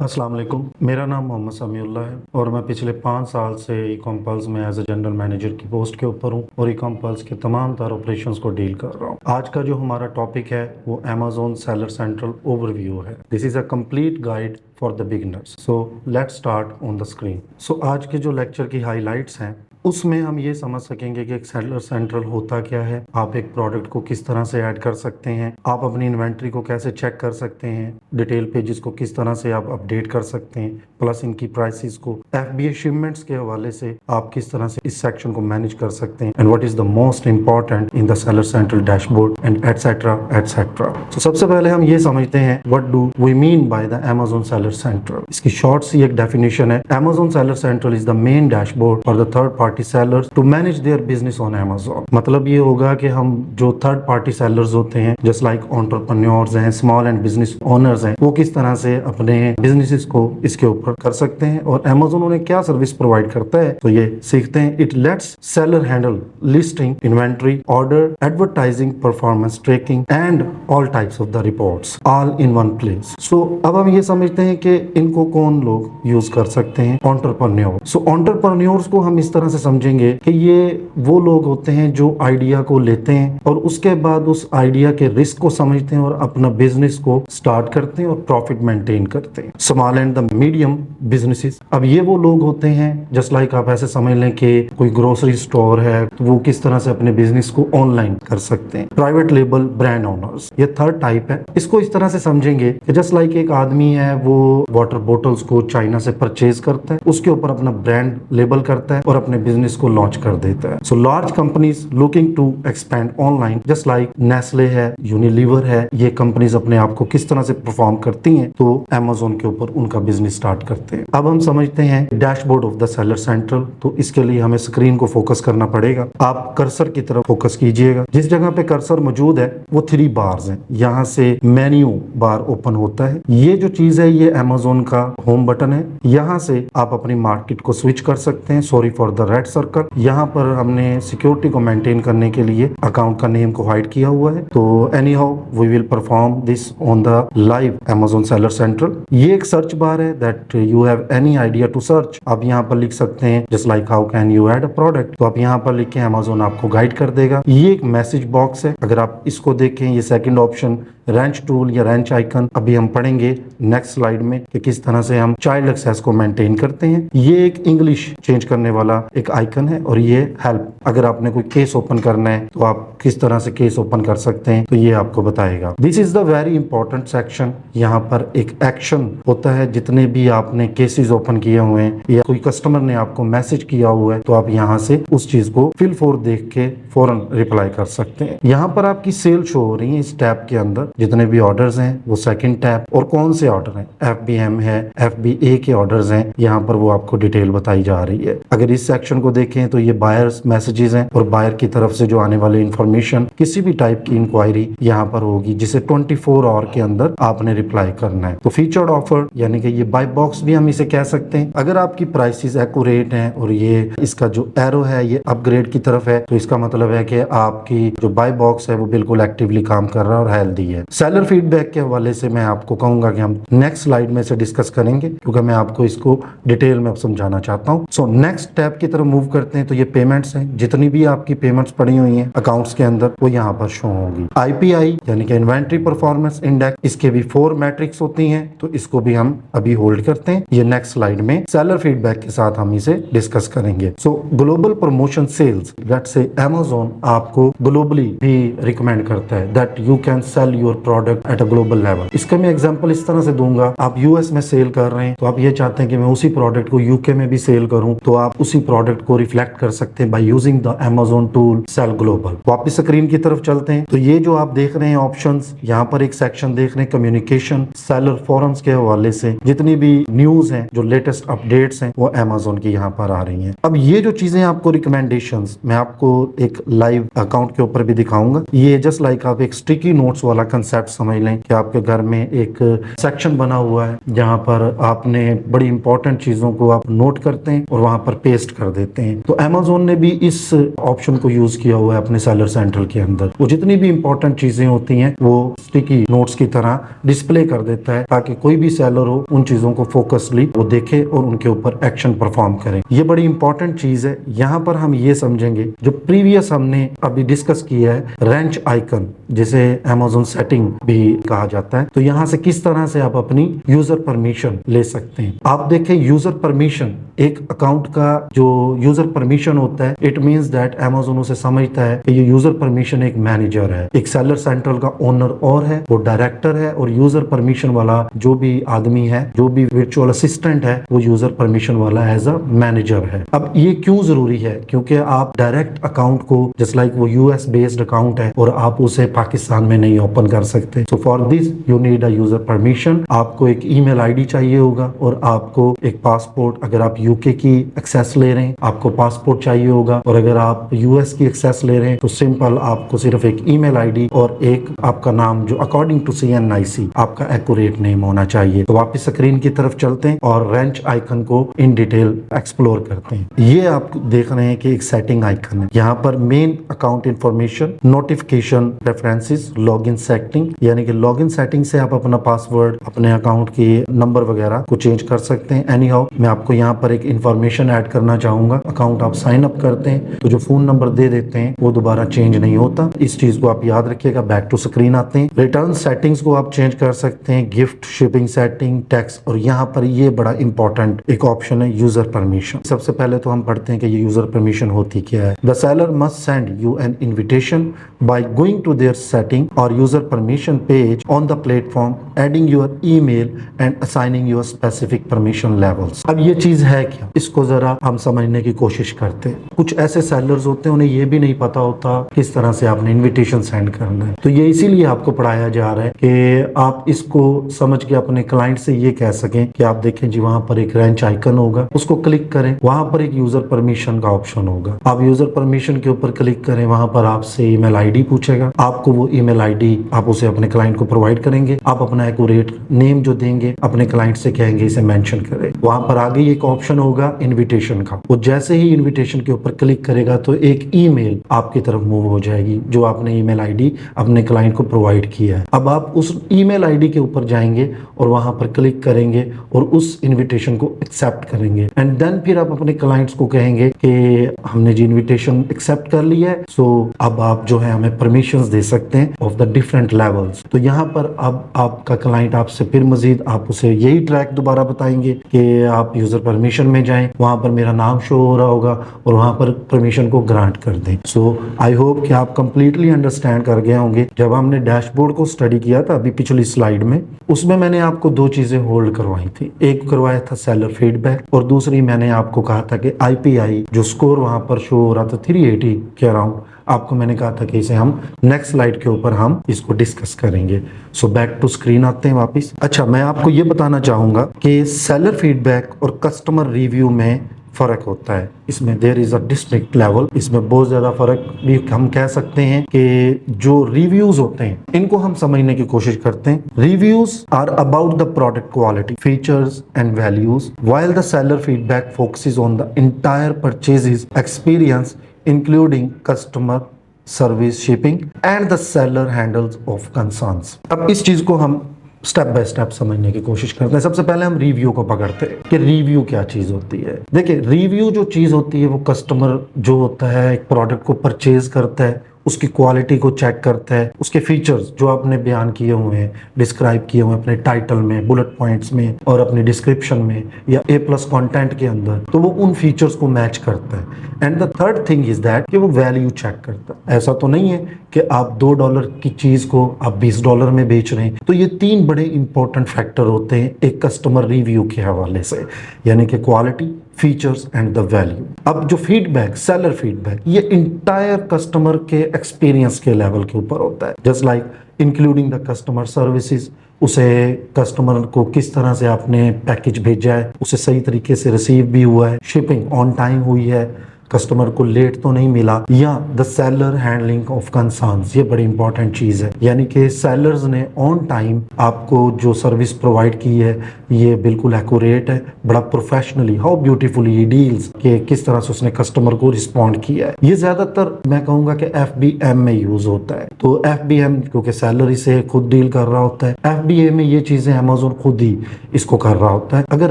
अस्सलाम वालेकुम। मेरा नाम मोहम्मद समीउल्लाह है और मैं पिछले 5 साल से ई कॉमर्स में एज ए जनरल मैनेजर की पोस्ट के ऊपर हूँ और ई कॉमर्स के तमाम तार ऑपरेशंस को डील कर रहा हूँ। आज का जो हमारा टॉपिक है वो अमेज़न सेलर सेंट्रल ओवरव्यू है। This is a complete guide for the beginners. So let's start on the screen. So आज के जो लेक्चर की हाईलाइट्स हैं उसमें हम ये समझ सकेंगे कि एक सेलर सेंट्रल होता क्या है, आप एक प्रोडक्ट को किस तरह से ऐड कर सकते हैं, आप अपनी इन्वेंट्री को कैसे चेक कर सकते हैं, डिटेल पेजेस को किस तरह से आप अपडेट कर सकते हैं, प्लस इनकी प्राइसेस को FBA शिपमेंट्स के हवाले से आप किस तरह से इस सेक्शन को मैनेज कर सकते हैं, and what is the most important in the seller central dashboard and etcetera etcetera. तो सबसे पहले हम ये समझते हैं what do we mean by the Amazon seller central. इसकी शॉर्ट सी एक डेफिनेशन है, Amazon seller central is the main dashboard for the third party sellers to manage their business on Amazon. मतलब ये होगा कि हम जो थर्ड पार्टी सेलर्स होते हैं, जस्ट लाइक एंटरप्रेन्योर्स हैं, स्मॉल एंड बिजनेस ओनर्स हैं, वो किस तरह से अपने बिजनेसेस को इसके ऊपर कर सकते हैं और अमेज़न उन्हें क्या सर्विस प्रोवाइड करता है, तो ये सीखते हैं। It let's seller handle listing, inventory, order, advertising, performance tracking and all types of the reports all in one place. So अब हम ये समझते हैं कि इनको कौन लोग यूज कर सकते हैं, एंटरप्रेन्योर। सो एंटरप्रेन्योर्स को हम इस तरह से समझेंगे कि ये वो लोग होते हैं जो आइडिया को लेते हैं और उसके बाद उस आइडिया के रिस्क को समझते हैं और अपना बिजनेस को स्टार्ट करते हैं और प्रॉफिट मेंटेन करते हैं। Small and the medium businesses, अब ये वो लोग होते हैं जस्ट लाइक आप ऐसे समझ लें कि कोई ग्रोसरी स्टोर है तो वो किस तरह से अपने बिजनेस को ऑनलाइन कर सकते हैं। प्राइवेट लेबल ब्रांड ओनर्स, ये थर्ड टाइप है। इसको इस तरह से समझेंगे कि जस्ट लाइक एक आदमी है वो वाटर बोटल्स को चाइना से परचेज करता है, उसके ऊपर अपना ब्रांड लेबल करता है और अपने बिजनेस को लॉन्च कर देता है। So large companies looking to expand online, just like Nestle है, यूनिलीवर है, ये कंपनीज अपने आप को किस तरह से परफॉर्म करती हैं तो अमेज़न के ऊपर उनका बिजनेस स्टार्ट करते हैं। अब हम समझते हैं dashboard of the seller central. तो इसके लिए हमें स्क्रीन को फोकस करना पड़ेगा। आप कर्सर की तरफ फोकस कीजिएगा। जिस जगह पे कर्सर मौजूद है वो 3 बार्स हैं, यहाँ से मेन्यू बार ओपन होता है। ये जो चीज है ये अमेज़न का होम बटन है, यहाँ से आप अपनी मार्केट को स्विच कर सकते हैं। Sorry for the red circle, यहाँ पर हमने सिक्योरिटी को मेंटेन करने के लिए अकाउंट का नेम को हाइड किया हुआ है। तो anyhow we will perform this on the live Amazon seller central. ये एक सर्च बार है that you have any idea to search. आप यहाँ पर लिख सकते हैं just like how can you add a product, तो आप यहाँ पर लिख के अमेज़न आपको गाइड कर देगा। ये एक मैसेज बॉक्स है, अगर आप इसको देखें ये सेकंड ऑप्शन रेंच टूल या रेंच आइकन, अभी हम पढ़ेंगे नेक्स्ट स्लाइड में कि किस तरह से हम चाइल्ड एक्सेस को मेंटेन करते हैं। ये एक इंग्लिश चेंज करने वाला एक आइकन है और ये हेल्प, अगर आपने कोई केस ओपन करना है तो आप किस तरह से केस ओपन कर सकते हैं तो ये आपको बताएगा। This is the very important section. यहाँ पर एक एक्शन होता है, जितने भी आपने केसेस ओपन किए हुए हैं या कोई कस्टमर ने आपको मैसेज किया हुआ है तो आप यहाँ से उस चीज को फिल फॉर देख के फौरन रिप्लाई कर सकते हैं। यहाँ पर आपकी सेल शो हो रही है इस टैब के अंदर, जितने भी ऑर्डर्स हैं वो सेकंड टैब, और कौन से ऑर्डर हैं, FBM है, FBA के ऑर्डर्स हैं, यहाँ पर वो आपको डिटेल बताई जा रही है। अगर इस सेक्शन को देखें तो ये बायर्स मैसेजेस हैं और बायर की तरफ से जो आने वाले इंफॉर्मेशन, किसी भी टाइप की इंक्वायरी यहाँ पर होगी जिसे 24 आवर के अंदर आपने रिप्लाई करना है। तो फीचर्ड ऑफर यानी कि ये बाय बॉक्स भी हम इसे कह सकते हैं। अगर आपकी प्राइसेस एक्यूरेट हैं और ये इसका जो एरो है ये अपग्रेड की तरफ है तो इसका मतलब है कि आपकी जो बाय बॉक्स है वो बिल्कुल एक्टिवली काम कर रहा है और हेल्दी है। सेलर फीडबैक के हवाले से मैं आपको कहूंगा कि हम नेक्स्ट स्लाइड में से डिस्कस करेंगे क्योंकि मैं आपको इसको डिटेल में समझाना चाहता हूं। सो नेक्स्ट टैब की तरफ मूव करते हैं तो ये पेमेंट्स हैं, जितनी भी आपकी पेमेंट्स पड़ी हुई हैं अकाउंट्स के अंदर वो यहाँ पर शो होगी। IPI यानी कि इन्वेंट्री परफॉर्मेंस इंडेक्स, इसके भी 4 मैट्रिक्स होती हैं तो इसको भी हम अभी होल्ड करते हैं। ये नेक्स्ट स्लाइड में सेलर फीडबैक के साथ हम इसे डिस्कस करेंगे। So global promotion sales, let's say Amazon आपको ग्लोबली भी रिकमेंड करता है that you can sell your product at a global level. इसका मैं एग्जांपल इस तरह से दूंगा, आप US में सेल कर रहे हैं तो आप ये चाहते हैं कि मैं उसी प्रोडक्ट को UK में भी सेल करूं तो आप उसी प्रोडक्ट को रिफ्लेक्ट कर सकते हैं by using the Amazon tool sell global. वापस स्क्रीन की तरफ चलते हैं तो ये जो आप देख रहे हैं ऑप्शंस, यहाँ पर एक सेक्शन देख रहे हैं कम्युनिकेशन, सेलर फोरम्स के हवाले से जितनी भी न्यूज हैं, जो लेटेस्ट अपडेट्स हैं वो अमेज़न की यहाँ पर आ रही हैं। अब ये जो चीजें आपको रिकमेंडेशंस मैं आपको एक लाइव अकाउंट के ऊपर भी दिखाऊंगा। ये जस्ट लाइक आप एक स्टिकी नोट्स वाला कंसेप्ट समझ लें कि आपके घर में एक सेक्शन बना हुआ है जहाँ पर आपने बड़ी इंपॉर्टेंट चीजों को आप नोट करते हैं और वहां पर पेस्ट कर देते हैं। तो अमेजोन ने भी इस ऑप्शन को यूज किया हुआ है अपने सेलर सेंट्रल के अंदर। वो जितनी भी इंपॉर्टेंट चीजें होती हैं वो स्टिकी नोट्स की तरह डिस्प्ले कर देता है ताकि कोई भी सेलर हो उन चीजों को फोकसली वो देखे और उनके ऊपर एक्शन परफॉर्म करे। ये बड़ी इंपॉर्टेंट चीज है। यहाँ पर हम ये समझेंगे जो प्रीवियस हमने अभी डिस्कस किया है, रेंच आइकन जिसे अमेजोन सेटिंग भी कहा जाता है। तो यहाँ से किस तरह से आप अपनी यूजर परमिशन ले सकते हैं। आप देखें यूजर परमिशन, एक अकाउंट का जो यूजर परमिशन होता है, इट मींस दैट अमेजोन उसे समझता है कि ये यूजर परमिशन एक मैनेजर है, एक सेलर सेंट्रल का ओनर और है, वो डायरेक्टर है, और यूजर परमिशन वाला जो भी आदमी है, जो भी वर्चुअल असिस्टेंट है, वो यूजर परमिशन वाला एज अ मैनेजर है। अब ये क्यों जरूरी है? क्योंकि आप डायरेक्ट अकाउंट को जस्ट लाइक वो यूएस बेस्ड अकाउंट है और आप उसे पाकिस्तान में नहीं ओपन कर सकते। So for this you need a user permission. आपको एक ईमेल आईडी चाहिए होगा और आपको एक पासपोर्ट, अगर आप यूके की एक्सेस ले रहे हैं आपको पासपोर्ट चाहिए होगा, और अगर आप यूएस की एक्सेस ले रहे हैं तो सिंपल आपको सिर्फ एक ईमेल आईडी और एक आपका नाम जो अकॉर्डिंग टू CNIC आपका एक्यूरेट नेम होना चाहिए। तो वापस स्क्रीन की तरफ चलते हैं और रेंच आइकन को इन डिटेल एक्सप्लोर करते हैं। ये आप देख रहे हैं कि एक सेटिंग आइकन है। यहाँ पर main account information, notification, preferences, login setting, यानी कि लॉगिन सेटिंग से आप अपना पासवर्ड, अपने अकाउंट की नंबर वगैरह को चेंज कर सकते हैं। एनी हाउ मैं आपको यहाँ पर एक इन्फॉर्मेशन ऐड करना चाहूंगा। अकाउंट आप साइन अप करते हैं तो जो फोन नंबर दे देते हैं वो दोबारा चेंज नहीं होता। इस चीज को आप याद रखिएगा। बैक टू स्क्रीन आते हैं। रिटर्न सेटिंग्स को आप चेंज कर सकते हैं, गिफ्ट, शिपिंग सेटिंग, टैक्स, और यहाँ पर ये बड़ा इंपॉर्टेंट एक ऑप्शन है यूजर परमिशन। सबसे पहले तो हम पढ़ते हैं कि ये यूजर परमिशन होती क्या है। The seller must send you an invitation by going to their setting और user permission page on the platform, adding your email and assigning your specific permission levels. अब ये चीज है क्या, इसको जरा हम समझने की कोशिश करते हैं। कुछ ऐसे सेलर्स होते हैं उन्हें ये भी नहीं पता होता किस तरह से आपने इन्विटेशन सेंड करना है। तो ये इसीलिए आपको पढ़ाया जा रहा है कि आप इसको समझ के अपने क्लाइंट से ये कह सकें कि आप देखें जी वहां पर एक रेंच आइकन होगा, उसको क्लिक करें, वहां पर एक यूजर परमिशन का ऑप्शन होगा। आप यूजर परमिशन के ऊपर क्लिक करें, वहां पर आपसे ईमेल आईडी पूछेगा, आपको वो ईमेल आईडी आप उसे अपने क्लाइंट को प्रोवाइड करेंगे। आप अपना एक्यूरेट नेम जो देंगे अपने क्लाइंट से कहेंगे इसे मेंशन करें। वहां पर आगे एक ऑप्शन होगा इनविटेशन का। वो जैसे ही इनविटेशन के ऊपर क्लिक करेगा तो एक ईमेल आपकी तरफ मूव हो जाएगी जो आपने ईमेल आईडी अपने क्लाइंट को प्रोवाइड किया है। अब आप उस ईमेल आईडी के ऊपर जाएंगे और वहां पर क्लिक करेंगे और उस इनविटेशन को एक्सेप्ट करेंगे, एंड देन फिर आप अपने क्लाइंट्स को कहेंगे कि हमने जी इनविटेशन एक्सेप्ट कर लिया है, सो अब आप जो है हमें परमिशंस दे सकते हैं ऑफ द डिफरेंट लेवल्स। तो यहाँ पर अब आपका क्लाइंट आपसे फिर मजीद आप उसे यही ट्रैक दोबारा बताएंगे कि आप यूजर परमिशन में जाएं, वहां पर मेरा नाम शो हो रहा होगा और वहां पर परमिशन को ग्रांट कर दें। सो आई होप कि आप कंप्लीटली अंडरस्टैंड कर गए होंगे। जब हमने डैशबोर्ड को स्टडी किया था अभी पिछली स्लाइड में, उसमें मैंने आपको दो चीजें होल्ड करवाई थी। एक करवाया था सेलर फीडबैक और दूसरी मैंने आपको कहा था कि IPI जो स्कोर वहां पर शो हो रहा था 380 के अराउंड, आपको मैंने कहा था कि इसे हम नेक्स्ट स्लाइड के ऊपर हम इसको डिस्कस करेंगे। सो बैक टू स्क्रीन आते हैं वापस। अच्छा, मैं आपको ये बताना चाहूंगा कि सेलर फीडबैक और कस्टमर रिव्यू में फर्क होता है। इसमें there is a distinct level. इसमें बहुत ज्यादा फर्क भी हम कह सकते हैं कि जो रिव्यूज होते हैं इनको हम समझने की कोशिश करते हैं। Reviews are about the product quality, features and values, while the seller feedback focuses on the entire purchase experience including customer service, shipping and the seller handles of concerns. अब इस चीज को हम स्टेप बाय स्टेप समझने की कोशिश करते हैं। सबसे पहले हम रिव्यू को पकड़ते हैं कि रिव्यू क्या चीज होती है। देखिए, रिव्यू जो चीज होती है वो कस्टमर जो होता है एक प्रोडक्ट को परचेज करता है, उसकी क्वालिटी को चेक करता है, उसके फीचर्स जो आपने बयान किए हुए हैं, डिस्क्राइब किए हुए हैं अपने टाइटल में, बुलेट पॉइंट्स में और अपनी डिस्क्रिप्शन में या A+ कंटेंट के अंदर, तो वो उन फीचर्स को मैच करता है। And the third thing is that कि वो वैल्यू चेक करता है। ऐसा तो नहीं है कि आप $2 की चीज को आप $20 में बेच रहे हैं। तो ये तीन बड़े इंपॉर्टेंट फैक्टर होते हैं एक कस्टमर रिव्यू के हवाले से, यानी कि quality, features and the value. अब जो फीडबैक, सेलर फीडबैक, ये इंटायर कस्टमर के एक्सपीरियंस के लेवल के ऊपर होता है। Just like including the customer services, उसे कस्टमर को किस तरह से आपने पैकेज भेजा है, उसे सही तरीके से रिसीव भी हुआ है, शिपिंग ऑन टाइम हुई है, कस्टमर को लेट तो नहीं मिला, या the seller handling of concerns, ये बड़ी इंपॉर्टेंट चीज है। यानी कि सेलर्स ने ऑन टाइम आपको जो सर्विस प्रोवाइड की है ये बिल्कुल एक्यूरेट है, बड़ा professionally, how beautifully he deals, कि किस तरह से उसने कस्टमर को रिस्पॉन्ड किया है। ये ज्यादातर मैं कहूंगा कि FBM में यूज होता है। तो FBM क्योंकि सैलरी से खुद डील कर रहा होता है, FBA में ये चीजें अमेज़न खुद ही इसको कर रहा होता है। अगर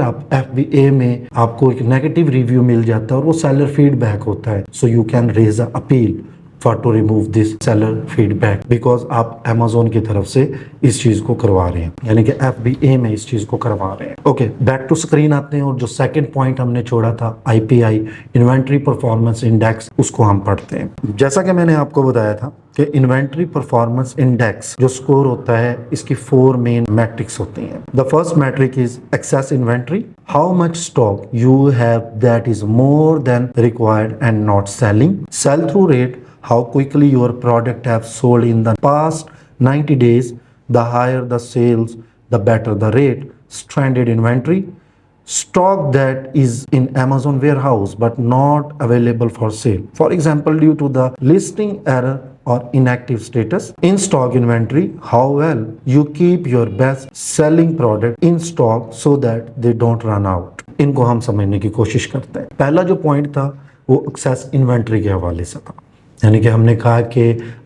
आप FBA में आपको एक नेगेटिव रिव्यू मिल जाता है और वो सेलर फीडबैक होता है, so you can raise a appeal for to remove this seller feedback, because आप अमेज़न की तरफ से इस चीज को करवा रहे हैं, यानी कि FBA में इस चीज को करवा रहे हैं। ओके, बैक टू स्क्रीन आते हैं और जो सेकंड पॉइंट हमने छोड़ा था IPI, इन्वेंट्री परफॉर्मेंस इंडेक्स, उसको हम पढ़ते हैं। जैसा कि मैंने आपको बताया था कि इन्वेंट्री परफॉर्मेंस इंडेक्स जो स्कोर होता है, इसकी 4 मेन मैट्रिक्स होती हैं। The first metric is excess inventory, how much stock you have that is more than required and not selling. Sell through rate, how quickly your product have sold in the past 90 days. The higher the sales, the better the rate. Stranded inventory, stock that is in Amazon warehouse but not available for sale, for example due to the listing error or inactive status. In stock inventory, how well you keep your best selling product in stock so that they don't run out. इनको हम समझने की कोशिश करते हैं। पहला जो point था वो एक्सेस इन्वेंट्री के हवाले से था, यानी कि हमने कहा कि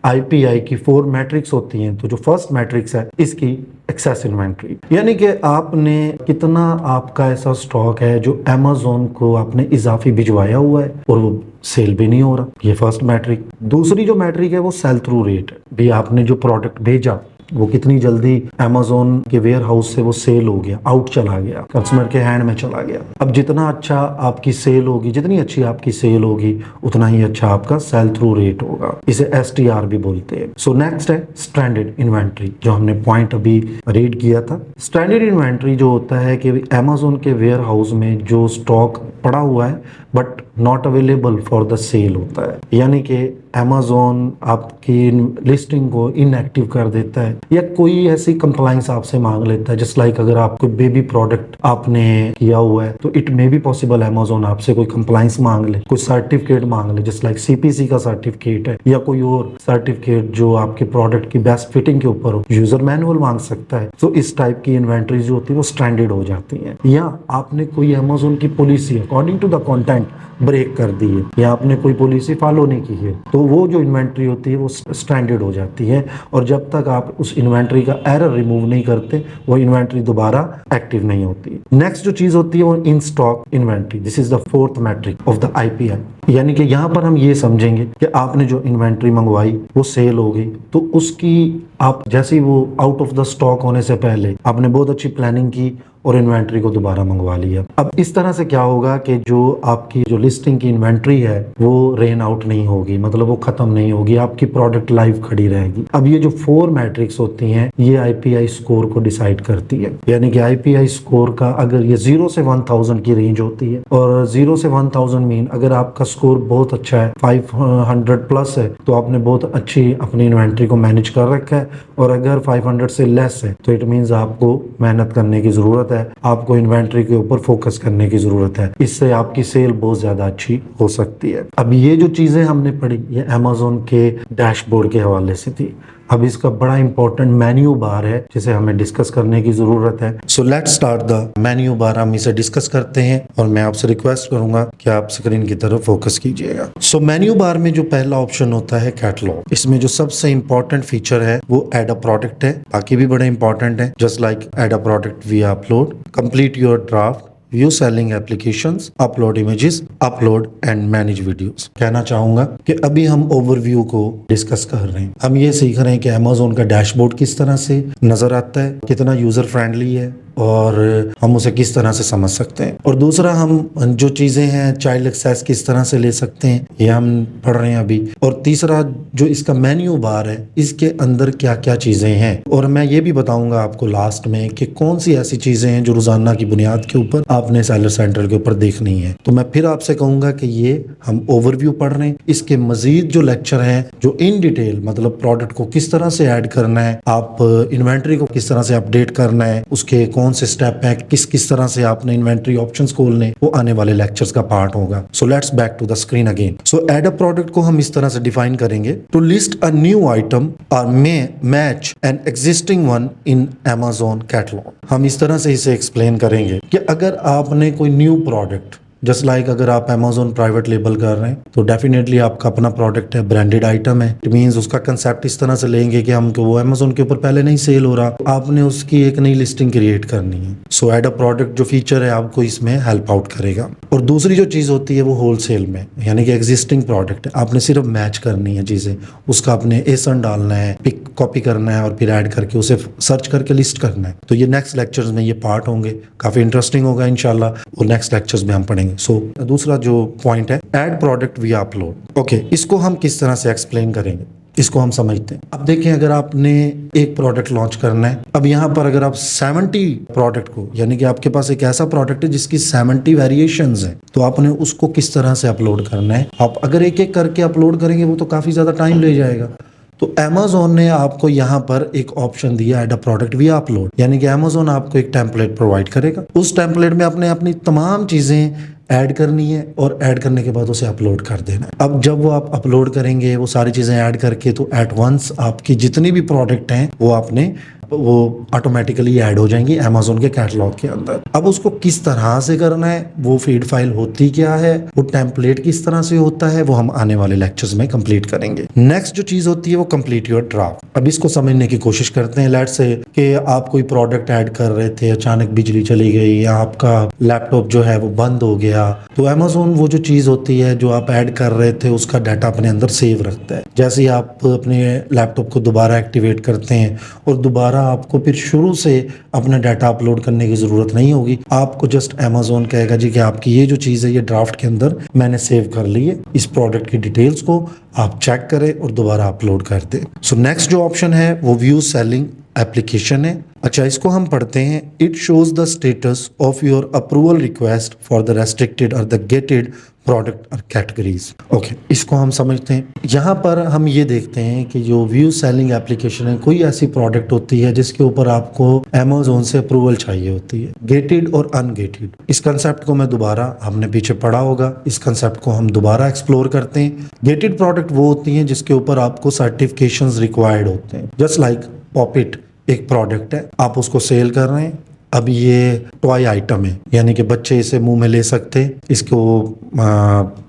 IPI की 4 मैट्रिक्स होती हैं, तो जो फर्स्ट मैट्रिक्स है इसकी एक्सेस इन्वेंट्री, यानी कि आपने कितना आपका ऐसा स्टॉक है जो Amazon को आपने इजाफी भिजवाया हुआ है और वो सेल भी नहीं हो रहा, ये फर्स्ट मैट्रिक। दूसरी जो मैट्रिक है वो सेल थ्रू रेट है, भी आपने जो प्रोडक्ट भेजा वो कितनी जल्दी Amazon के वेयर हाउस से वो सेल हो गया, आउट चला गया, कस्टमर के हैंड में चला गया। अब जितना अच्छा आपकी सेल होगी, जितनी अच्छी आपकी सेल होगी, उतना ही अच्छा आपका सेल थ्रू रेट होगा, इसे STR भी बोलते हैं। सो नेक्स्ट है स्ट्रैंडेड इन्वेंट्री, जो हमने पॉइंट अभी रीड किया था। स्ट्रैंडेड इन्वेंट्री जो होता है कि Amazon के वेयर हाउस में जो स्टॉक पड़ा हुआ है but not available for the sale होता है, यानी कि Amazon आपकी लिस्टिंग को इनएक्टिव कर देता है या कोई ऐसी कंप्लाइंस आपसे मांग लेता है। जस्ट लाइक अगर आपको बेबी प्रोडक्ट आपने किया हुआ है तो it may be possible Amazon आपसे कोई कंप्लाइंस मांग ले, कोई सर्टिफिकेट मांग ले, जस्ट लाइक CPC का सर्टिफिकेट है या कोई और सर्टिफिकेट जो आपके प्रोडक्ट की बेस्ट फिटिंग के ऊपर हो, यूजर मैनुअल मांग सकता है। तो इस टाइप की इन्वेंट्री जो होती है वो स्ट्रैंडेड हो जाती है, या आपने कोई Amazon की policy according to the content break कर दी है या आपने कोई पॉलिसी फॉलो नहीं की है, तो वो जो इन्वेंट्री होती है वो स्टैंडर्ड हो जाती है, और जब तक आप उस इन्वेंट्री का एरर रिमूव नहीं करते वो इन्वेंट्री दोबारा एक्टिव नहीं होती। नेक्स्ट जो चीज होती है वो in stock inventory, this is the fourth metric of the IPI, यानी कि यहाँ पर हम ये समझेंगे कि आपने जो इन्वेंट्री मंगवाई वो सेल हो गई, तो उसकी आप जैसे ही वो आउट ऑफ द स्टॉक होने से पहले आपने बहुत अच्छी प्लानिंग की और इन्वेंट्री को दोबारा मंगवा लिया। अब इस तरह से क्या होगा कि जो आपकी जो लिस्टिंग की इन्वेंट्री है वो रेन आउट नहीं होगी, मतलब वो खत्म नहीं होगी, आपकी प्रोडक्ट लाइव खड़ी रहेगी। अब ये जो 4 मैट्रिक्स होती हैं ये IPI स्कोर को डिसाइड करती है, यानी कि IPI स्कोर का अगर ये 0 से 1000 की रेंज होती है, और 0 से 1000 मीन अगर आपका स्कोर बहुत अच्छा है, 500 प्लस है, तो आपने बहुत अच्छी अपनी इन्वेंट्री को मैनेज कर रखा है, और अगर 500 से लेस है तो इट मीन्स आपको मेहनत करने की जरूरत है, आपको इन्वेंट्री के ऊपर फोकस करने की जरूरत है, इससे आपकी सेल बहुत ज्यादा अच्छी हो सकती है। अब ये जो चीजें हमने पढ़ी ये Amazon के डैशबोर्ड के हवाले से थी। अब इसका बड़ा इंपॉर्टेंट मेन्यू बार है जिसे हमें डिस्कस करने की जरूरत है। सो let's start the menu bar, हम इसे डिस्कस करते हैं और मैं आपसे रिक्वेस्ट करूंगा कि आप स्क्रीन की तरफ फोकस कीजिएगा। सो मेन्यू बार में जो पहला ऑप्शन होता है कैटलॉग, इसमें जो सबसे इंपॉर्टेंट फीचर है वो ऐड अ प्रोडक्ट है, बाकी भी बड़े इंपॉर्टेंट है, just like add a product we upload, complete your draft, view selling applications, upload images, upload and manage videos. कहना चाहूंगा कि अभी हम ओवरव्यू को डिस्कस कर रहे हैं, हम ये सीख रहे हैं कि Amazon का डैशबोर्ड किस तरह से नजर आता है, कितना यूजर फ्रेंडली है और हम उसे किस तरह से समझ सकते हैं, और दूसरा हम जो चीजें हैं चाइल्ड एक्सेस किस तरह से ले सकते हैं ये हम पढ़ रहे हैं अभी, और तीसरा जो इसका मेन्यू बार है इसके अंदर क्या क्या चीजें हैं, और मैं ये भी बताऊंगा आपको लास्ट में कि कौन सी ऐसी चीजें हैं जो रोजाना की बुनियाद के ऊपर आपने सेलर सेंटर के ऊपर देखनी है। तो मैं फिर आपसे कहूंगा कि ये हम ओवरव्यू पढ़ रहे हैं, इसके मजीद जो लेक्चर हैं जो इन डिटेल मतलब प्रोडक्ट को किस तरह से ऐड करना है, आप इन्वेंट्री को किस तरह से अपडेट करना है, उसके कौन कौन से स्टेप है, किस किस तरह से आपने इन्वेंट्री ऑप्शंस खोलने, वो आने वाले लेक्चर्स का पार्ट होगा। So let's back to the screen again. So add a product को हम इस तरह से डिफाइन करेंगे, to list a new item और match an existing one in Amazon catalogue. हम इस तरह से इसे एक्सप्लेन करेंगे कि अगर आपने कोई न्यू प्रोडक्ट, जस्ट लाइक अगर आप Amazon प्राइवेट लेबल कर रहे हैं तो डेफिनेटली आपका अपना प्रोडक्ट है, ब्रांडेड आइटम है। इट मींस उसका कंसेप्ट इस तरह से लेंगे कि हमको वो Amazon के ऊपर पहले नहीं सेल हो रहा, तो आपने उसकी एक नई लिस्टिंग क्रिएट करनी है। सो ऐड अ प्रोडक्ट जो फीचर है आपको इसमें हेल्प आउट करेगा। और दूसरी जो चीज़ होती है वो होलसेल में, यानी कि एग्जिस्टिंग प्रोडक्ट है, आपने सिर्फ मैच करनी है चीज़ें, उसका आपने एसन डालना है, पिक कॉपी करना है और फिर ऐड करके उसे सर्च करके लिस्ट करना है। तो ये नेक्स्ट लेक्चर्स में ये पार्ट होंगे, काफ़ी इंटरेस्टिंग होगा इंशाल्लाह, और नेक्स्ट लेक्चर्स में हम पढ़ेंगे। सो दूसरा जो पॉइंट है, ऐड प्रोडक्ट विया अपलोड। ओके, इसको हम किस तरह से एक्सप्लेन करेंगे, इसको हम समझते हैं। अब देखें, अगर आपने एक प्रोडक्ट लॉन्च करना है, अब यहाँ पर अगर आप 70 प्रोडक्ट को, यानी कि आपके पास एक ऐसा प्रोडक्ट है जिसकी 70 वेरिएशंस हैं, तो आपने उसको किस तरह से अपलोड करना है। आप अगर एक एक करके अपलोड करेंगे वो तो काफ़ी ज़्यादा टाइम ले जाएगा। तो Amazon ने आपको यहाँ पर एक ऑप्शन दिया, ऐड अ प्रोडक्ट विया अपलोड, यानी कि Amazon आपको एक टेम्पलेट प्रोवाइड करेगा। उस टेम्पलेट में आपने अपनी तमाम चीज़ें ऐड करनी है और ऐड करने के बाद उसे अपलोड कर देना है। अब जब वो आप अपलोड करेंगे वो सारी चीज़ें ऐड करके, तो एट वंस आपकी जितनी भी प्रोडक्ट हैं वो ऑटोमेटिकली ऐड हो जाएंगी Amazon के कैटलॉग के अंदर। अब उसको किस तरह से करना है, वो फीड फाइल होती क्या है, वो टेम्पलेट किस तरह से होता है, वो हम आने वाले लेक्चर्स में कंप्लीट करेंगे। नेक्स्ट जो चीज़ होती है वो कंप्लीट योर ड्राफ्ट। अब इसको समझने की कोशिश करते हैं। लेट्स से कि आप कोई प्रोडक्ट ऐड कर रहे थे, अचानक बिजली चली गई या आपका लैपटॉप जो है वो बंद हो गया, तो Amazon वो जो चीज़ होती है जो आप ऐड कर रहे थे उसका डाटा अपने अंदर सेव रखता है। जैसे ही आप अपने लैपटॉप को दोबारा एक्टिवेट करते हैं और दोबारा आपको फिर शुरू से अपना डाटा अपलोड करने की ज़रूरत नहीं होगी, आपको जस्ट Amazon कहेगा जी कि आपकी ये जो चीज़ है ये ड्राफ्ट के अंदर मैंने सेव कर ली है, इस प्रोडक्ट की डिटेल्स को आप चेक करें और दोबारा अपलोड कर दें। सो नेक्स्ट जो ऑप्शन है वो व्यू सेलिंग एप्लीकेशन है। अच्छा, इसको हम पढ़ते हैं। It shows the status of your approval request for the restricted और द गेटेड प्रोडक्ट और कैटेगरीज। ओके, इसको हम समझते हैं। यहाँ पर हम ये देखते हैं कि जो व्यू सेलिंग एप्लीकेशन है, कोई ऐसी प्रोडक्ट होती है जिसके ऊपर आपको Amazon से अप्रूवल चाहिए होती है, गेटेड और अनगेटेड। इस कंसेप्ट को मैं दोबारा, हमने पीछे पढ़ा होगा, इस कंसेप्ट को हम दोबारा एक्सप्लोर करते हैं। गेटेड प्रोडक्ट वो होती हैं जिसके ऊपर आपको सर्टिफिकेशंस रिक्वायर्ड होते हैं। जस्ट लाइक पॉपिट एक प्रोडक्ट है, आप उसको सेल कर रहे हैं। अब ये टॉय आइटम है, यानी कि बच्चे इसे मुंह में ले सकते, इसको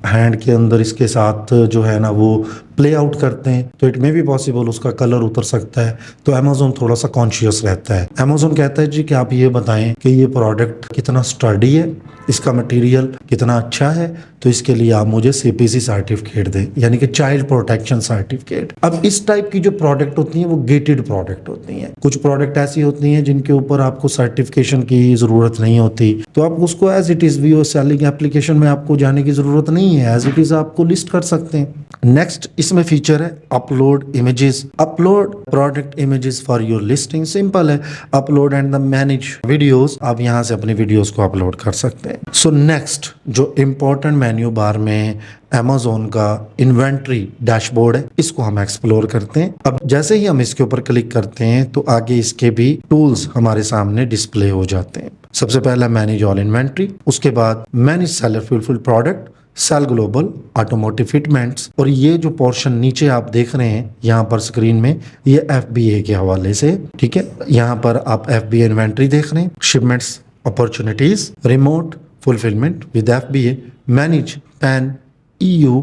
हैंड के अंदर इसके साथ जो है ना वो प्ले आउट करते हैं, तो इट मे बी पॉसिबल उसका कलर उतर सकता है। तो Amazon थोड़ा सा कॉन्शियस रहता है। Amazon कहता है जी कि आप ये बताएं कि ये प्रोडक्ट कितना स्टर्डी है, इसका मटेरियल कितना अच्छा है, तो इसके लिए आप मुझे CPC सर्टिफिकेट दें, यानी कि चाइल्ड प्रोटेक्शन सर्टिफिकेट। अब इस टाइप की जो प्रोडक्ट होती हैं वो गेटेड प्रोडक्ट होती हैं। कुछ प्रोडक्ट ऐसी होती हैं जिनके ऊपर आपको सर्टिफिकेशन की जरूरत नहीं होती, तो आप उसको as it is view selling application में आपको जाने की जरूरत नहीं है, एज इट इज आपको लिस्ट कर सकते हैं। नेक्स्ट इसमें फीचर है upload images. Upload product images for your listing. Simple है, upload and the manage videos. आप यहाँ से अपनी वीडियोस को अपलोड कर सकते हैं। सो नेक्स्ट जो इम्पोर्टेंट मेन्यू बार में Amazon का इन्वेंट्री डैशबोर्ड है, इसको हम एक्सप्लोर करते हैं। अब जैसे ही हम इसके ऊपर क्लिक करते हैं तो आगे इसके भी टूल्स हमारे सामने डिस्प्ले हो जाते हैं। सबसे पहला मैनेज ऑल इन्वेंट्री, उसके बाद manage seller fulfil product, sell global, automotive fitments, और ये जो पोर्शन नीचे आप देख रहे हैं यहाँ पर स्क्रीन में, ये FBA के हवाले से, ठीक है। यहाँ पर आप FBA इन्वेंट्री देख रहे हैं, shipments opportunities, remote fulfilment with FBA, manage pan EU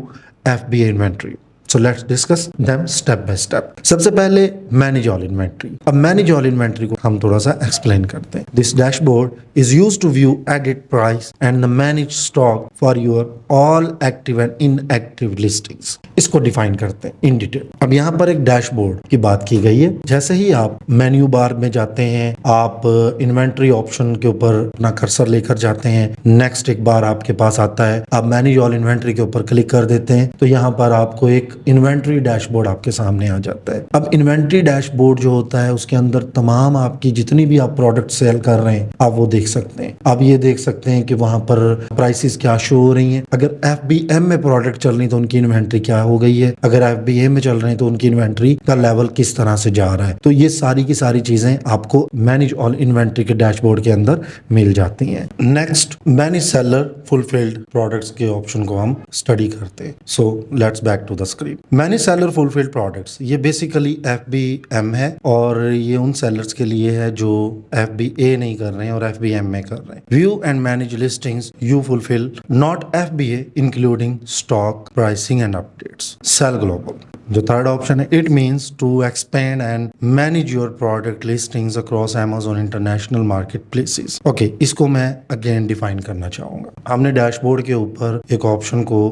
FBA inventory. So let's discuss them step by step. सबसे पहले मैनेज ऑल इन्वेंट्री। अब मैनेज ऑल इन्वेंट्री को हम थोड़ा सा एक्सप्लेन करते हैं। This dashboard is used to view edit price and the manage stock for your all active and inactive listings. इसको डिफाइन करते हैं इन डिटेल। अब यहाँ पर एक डैशबोर्ड की बात की गई है। जैसे ही आप मेन्यू बार में जाते हैं, आप इन्वेंट्री ऑप्शन के ऊपर अपना कर्सर लेकर जाते हैं, नेक्स्ट एक बार आपके पास आता है, आप मैनेज ऑल इन्वेंट्री के ऊपर क्लिक कर देते हैं, तो यहाँ पर आपको एक इन्वेंट्री डैशबोर्ड आपके सामने आ जाता है। अब इन्वेंट्री डैशबोर्ड जो होता है उसके अंदर तमाम आपकी जितनी भी आप प्रोडक्ट सेल कर रहे हैं आप वो देख सकते हैं। आप ये देख सकते हैं कि वहां पर प्राइसेस क्या शो हो रही हैं। अगर FBM में प्रोडक्ट चल रही तो उनकी इन्वेंट्री क्या हो गई है, अगर FBA में चल रहे हैं तो उनकी इन्वेंट्री का लेवल किस तरह से जा रहा है। तो ये सारी की सारी चीजें आपको मैनेज ऑल इन्वेंट्री के डैशबोर्ड के अंदर मिल जाती हैं। Next, manage seller fulfilled products के ऑप्शन को हम स्टडी करते हैं। So let's back to the screen. Manage seller fulfilled products ये बेसिकली FBM है और ये उन सेलर्स के लिए है जो FBA नहीं कर रहे हैं और FBM में कर रहे हैं। View and manage listings you fulfil not FBA including stock pricing and updates. Sell global जो थर्ड ऑप्शन है, it means to expand and manage your product listings across Amazon international marketplaces. Okay, इसको मैं again define करना चाहूंगा। हमने dashboard के ऊपर एक ऑप्शन को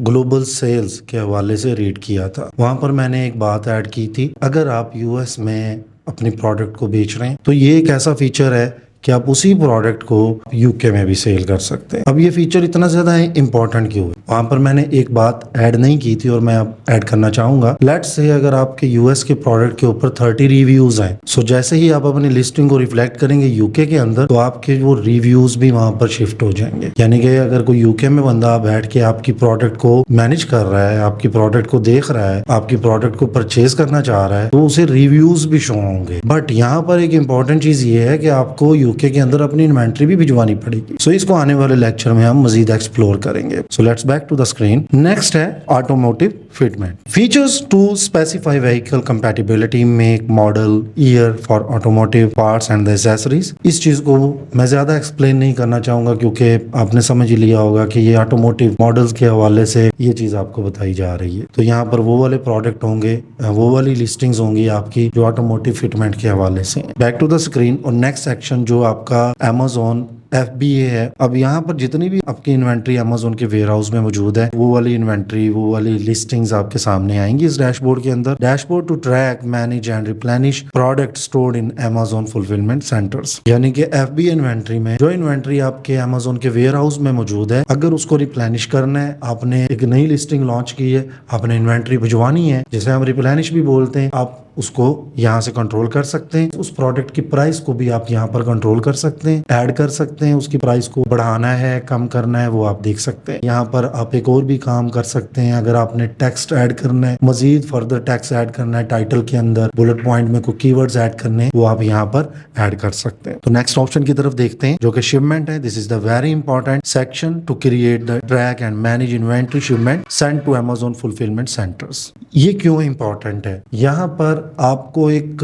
ग्लोबल सेल्स के हवाले से रीड किया था। वहां पर मैंने एक बात ऐड की थी, अगर आप US में अपने प्रोडक्ट को बेच रहे हैं तो ये एक ऐसा फीचर है कि आप उसी प्रोडक्ट को UK में भी सेल कर सकते हैं। अब ये फीचर इतना ज्यादा इंपॉर्टेंट क्यों है? वहां पर मैंने एक बात ऐड नहीं की थी और मैं अब ऐड करना चाहूंगा। लेट्स से अगर आपके US के प्रोडक्ट के ऊपर 30 रिव्यूज हैं, सो जैसे ही आप अपनी लिस्टिंग को रिफ्लेक्ट करेंगे UK के अंदर तो आपके वो रिव्यूज भी वहां पर शिफ्ट हो जाएंगे। यानी कि अगर कोई UK में बंदा बैठ के आपकी प्रोडक्ट को मैनेज कर रहा है, आपकी प्रोडक्ट को देख रहा है, आपकी प्रोडक्ट को परचेज करना चाह रहा है तो उसे रिव्यूज भी शो होंगे। बट यहाँ पर एक इंपॉर्टेंट चीज ये है कि आपको UK के अंदर अपनी इन्वेंट्री भी भिजवानी पड़ेगी। सो इसको आने वाले लेक्चर में हम मजीद एक्सप्लोर करेंगे। So let's back to the screen. Next है automotive fitment. Features to specify vehicle compatibility, make, model, year for automotive parts and the accessories. इस चीज को मैं ज्यादा एक्सप्लेन नहीं करना चाहूंगा क्योंकि आपने समझ ही लिया होगा कि ये ऑटोमोटिव मॉडल्स के हवाले से ये चीज आपको बताई जा रही है। तो यहाँ पर वो वाले प्रोडक्ट होंगे, वो वाली लिस्टिंग्स होंगी आपकी जो ऑटोमोटिव फिटमेंट के हवाले से। बैक टू द स्क्रीन और नेक्स्ट सेक्शन जो आपका Amazon FBA है। अब यहाँ पर जितनी भी आपकी इन्वेंट्री Amazon के वेयर हाउस में मौजूद है वो वाली इन्वेंट्री, वो वाली लिस्टिंग्स आपके सामने आएंगी इस डैशबोर्ड के अंदर। Dashboard to track, manage and replenish product stored in Amazon fulfilment centres. यानी कि FBA इन्वेंट्री में जो इन्वेंट्री आपके Amazon के वेयर हाउस में मौजूद है, अगर उसको रिप्लेनिश करना है, आपने एक नई लिस्टिंग लॉन्च की है, आपने इन्वेंट्री भिजवानी है, जिसे हम रिप्लेनिश भी बोलते हैं, आप उसको यहाँ से कंट्रोल कर सकते हैं। उस प्रोडक्ट की प्राइस को भी आप यहाँ पर कंट्रोल कर सकते हैं, ऐड कर सकते हैं। उसकी प्राइस को बढ़ाना है, कम करना है, वो आप देख सकते हैं। यहाँ पर आप एक और भी काम कर सकते हैं। अगर आपने टेक्स्ट ऐड करना है, मजीद फर्दर टेक्स्ट ऐड करना है, टाइटल के अंदर बुलेट पॉइंट में कोई कीवर्ड्स ऐड करने हैं, वो आप यहाँ पर ऐड कर सकते हैं। तो नेक्स्ट ऑप्शन की तरफ देखते हैं जो कि शिपमेंट है। This is the very important section to create the track and manage inventory shipment send to Amazon fulfilment centres. ये क्यों इंपॉर्टेंट है? यहाँ पर आपको एक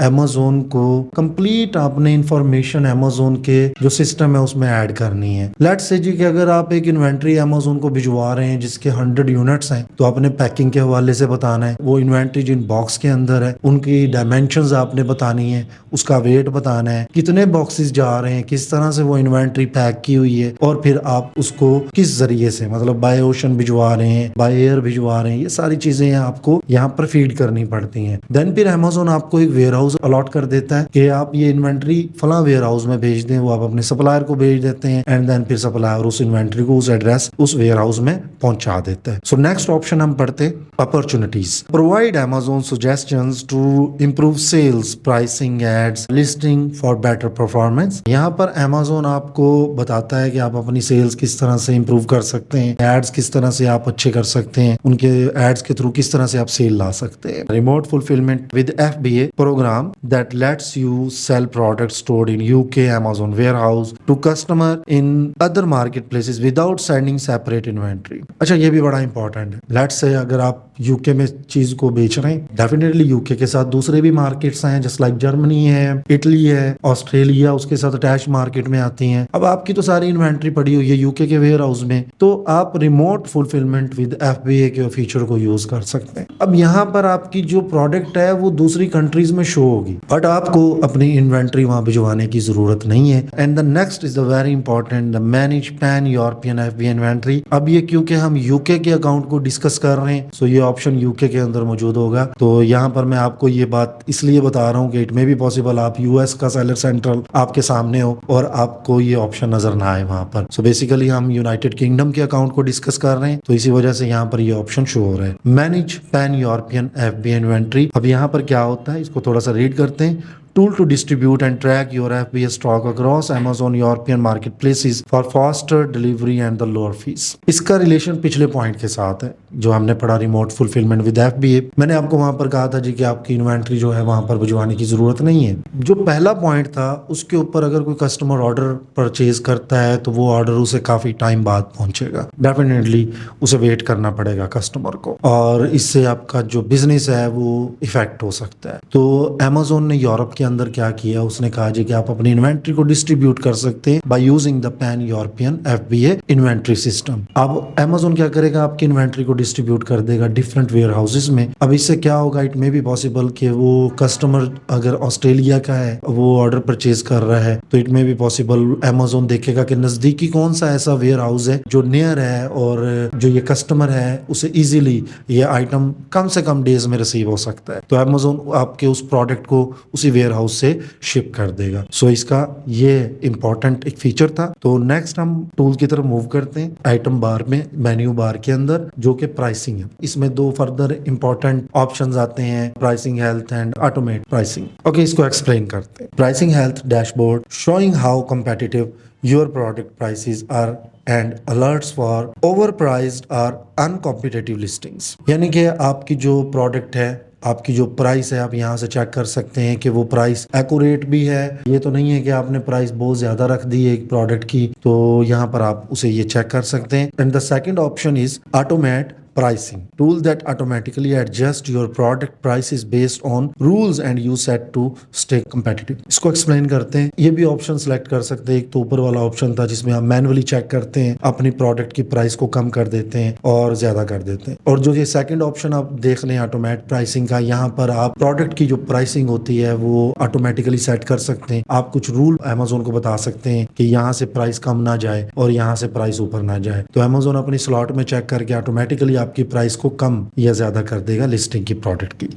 Amazon को कंप्लीट आपने इंफॉर्मेशन Amazon के जो सिस्टम है उसमें ऐड करनी है। लेट्स से जी कि अगर आप एक इन्वेंट्री Amazon को भिजवा रहे हैं जिसके 100 यूनिट्स हैं तो आपने पैकिंग के हवाले से बताना है, वो इन्वेंट्री जिन बॉक्स के अंदर है उनकी डायमेंशंस आपने बतानी है, उसका वेट बताना है, कितने बॉक्सेस जा रहे हैं, किस तरह से वो इन्वेंट्री पैक की हुई है और फिर आप उसको किस जरिए से, मतलब बाय ओशन भिजवा रहे हैं, बाय एयर भिजवा रहे हैं, ये सारी चीजें आपको यहाँ पर फीड करनी पड़ती हैं। देन फिर Amazon आपको एक वेयर हाउस अलॉट कर देता है कि आप ये इन्वेंट्री फला वेयर हाउस में भेज दें, वो आप अपने सप्लायर को भेज देते हैं एंड देन फिर सप्लायर उस इन्वेंट्री को उस एड्रेस उस वेयर हाउस में पहुंचा देता है। सो नेक्स्ट ऑप्शन हम पढ़ते opportunities. Provide Amazon suggestions to improve sales, pricing, ads, listing for better performance. यहाँ पर Amazon आपको बताता है कि आप अपनी सेल्स किस तरह से इंप्रूव कर सकते हैं, एड्स किस तरह से आप अच्छे कर सकते हैं, उनके एड्स के थ्रू किस तरह से आप सेल ला सकते हैं। Remote fulfilment with FBA program that lets you sell products stored in UK Amazon warehouse to customer in other marketplaces without sending separate inventory। अच्छा, ये भी बड़ा इंपॉर्टेंट है। लेट्स से अगर आप यूके में चीज को बेच रहे हैं, डेफिनेटली यूके के साथ दूसरे भी मार्केट्स हैं जस्ट लाइक जर्मनी है, इटली है, ऑस्ट्रेलिया उसके साथ अटैच मार्केट में आती हैं। अब आपकी तो सारी इन्वेंट्री पड़ी हुई है यूके के वेयर हाउस में, तो आप रिमोट फुलफिलमेंट विद FBA के फीचर को यूज कर सकते हैं। अब यहाँ पर आपकी जो प्रोडक्ट पोस्ट है वो दूसरी कंट्रीज में शो होगी, बट आपको अपनी इन्वेंट्री वहां भिजवाने की जरूरत नहीं है। And the next is the very important, the manage pan European FB inventory. अब ये क्योंकि हम यूके के अकाउंट को डिस्कस कर रहे हैं, सो ये ऑप्शन यूके के अंदर मौजूद होगा। तो यहाँ पर मैं आपको ये बात इसलिए बता रहा हूँ कि इट मे बी पॉसिबल आप यूएस का सेलर सेंट्रल आपके सामने हो और आपको ये ऑप्शन नजर ना आए वहां पर। सो बेसिकली हम यूनाइटेड किंगडम के अकाउंट को डिस्कस कर रहे हैं, तो इसी वजह से यहाँ पर ये ऑप्शन शो हो रहा है, manage pan European FB inventory. अब यहाँ पर क्या होता है इसको थोड़ा सा रीड करते हैं। Tool to distribute and track your FBA stock across Amazon European marketplaces for faster delivery and the lower fees। इसका रिलेशन पिछले पॉइंट के साथ है जो हमने पढ़ा रिमोट फुलफिलमेंट विद FBA। मैंने आपको वहां पर कहा था जी कि आपकी इन्वेंट्री जो है वहां पर भिजवाने की जरूरत नहीं है। जो पहला पॉइंट था उसके ऊपर अगर कोई कस्टमर ऑर्डर परचेज करता है तो वो ऑर्डर उसे काफी टाइम बाद पहुंचेगा, डेफिनेटली उसे वेट करना पड़ेगा कस्टमर को, और इससे आपका जो बिजनेस है वो इफेक्ट हो सकता है। तो Amazon ने यूरोप के अंदर क्या किया, उसने कहा जी कि आप अपनी इन्वेंट्री को डिस्ट्रीब्यूट कर सकते हैं by using the pan European FBA inventory system. अब Amazon क्या करेगा, आपकी इन्वेंट्री को डिस्ट्रीब्यूट कर देगा डिफरेंट वेयर हाउसेज में। अब इससे क्या होगा, इट मे बी पॉसिबल कि वो कस्टमर अगर ऑस्ट्रेलिया का है वो ऑर्डर परचेज कर रहा है तो it may be possible Amazon देखेगा कि नजदीकी कौन सा ऐसा वेयर हाउस है जो नियर है और जो ये कस्टमर है उसे इजीली ये आइटम कम से कम डेज में रिसीव हो सकता है, तो Amazon आपके उस प्रोडक्ट को उसी वेयर हाउस से शिप कर देगा। सो इसका ये इंपॉर्टेंट एक फीचर था। तो नेक्स्ट हम टूल की तरफ मूव करते हैं, आइटम बार में, मेन्यू बार के अंदर, जो कि प्राइसिंग है। इसमें दो फर्दर इंपॉर्टेंट ऑप्शंस आते हैं, pricing health and automate pricing. Okay, इसको एक्सप्लेन करते हैं। Pricing health dashboard showing how competitive your product prices are and alerts for overpriced और अनकॉम्पिटिटिव लिस्टिंग्स। यानी कि आपकी जो प्रोडक्ट है, आपकी जो प्राइस है, आप यहाँ से चेक कर सकते हैं कि वो प्राइस एक्यूरेट भी है। ये तो नहीं है कि आपने प्राइस बहुत ज्यादा रख दी है एक प्रोडक्ट की, तो यहाँ पर आप उसे ये चेक कर सकते हैं। And the second option is automate pricing tool that automatically adjust your product prices based on rules and you set to stay competitive। इसको एक्सप्लेन करते हैं। ये भी ऑप्शन सेलेक्ट कर सकते हैं। एक तो ऊपर वाला ऑप्शन था जिसमें आप मैनुअली चेक करते हैं, अपनी प्रोडक्ट की प्राइस को कम कर देते हैं और ज्यादा कर देते हैं, और जो ये सेकंड ऑप्शन आप देख लें ऑटोमेट प्राइसिंग का, यहाँ पर आप प्रोडक्ट की जो प्राइसिंग होती है वो ऑटोमेटिकली सेट कर सकते हैं। आप कुछ रूल Amazon को बता सकते हैं कि यहाँ से प्राइस कम ना जाए और यहाँ से प्राइस ऊपर ना जाए, तो Amazon अपनी स्लॉट में चेक करके ऑटोमेटिकली आपकी प्राइस को कम या ज्यादा कर देगा लिस्टिंग की प्रोडक्ट की।